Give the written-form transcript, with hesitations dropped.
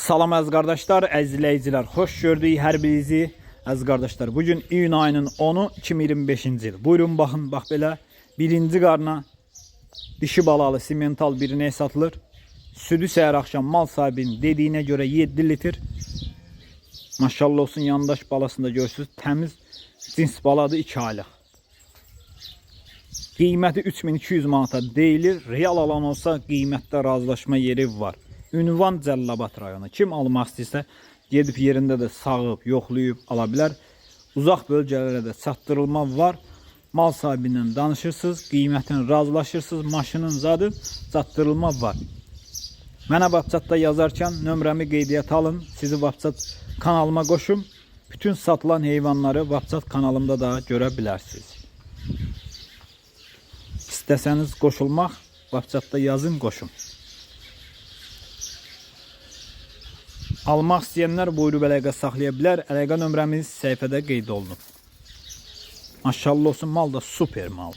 Salam əziz qardaşlar, əziz izləyicilər, xoş gördük hər birinizi. Əziz qardaşlar, bugün iyun ayının 10-u 2025-ci il. Buyurun baxın, bax belə birinci qarna dişi balalı simental bir inek satılır. Südü səhər axşam mal sahibinin dediyinə görə 7 litr. Maşallah olsun, yandaş balasında görürsünüz, təmiz cins baladır, 2 aylıq. Qiyməti 3200 manata deyilir. Real alan olsa qiymətdə razılaşma yeri var. Ünvan Cəllabad rayonu. Kim almaq istəyirsə gedib yerində də sağıb, yoxlayıb ala bilər. Uzaq bölgələrə də çatdırılma var. Mal sahibindən danışırsınız, qiymətini razılaşırsınız, maşının zadı çatdırılma var. Mənə WhatsAppda yazarkən nömrəmi qeydiyyata alın, sizi WhatsApp kanalıma qoşum. Bütün satılan heyvanları WhatsApp kanalımda da görə bilərsiniz. İstəsəniz qoşulmaq, WhatsAppda yazın, qoşun. Almaq istəyənlər buyurub əlaqə saxlaya bilər. Əlaqə nömrəmiz səhifədə qeyd olunub. Maşallah olsun, mal da super mal.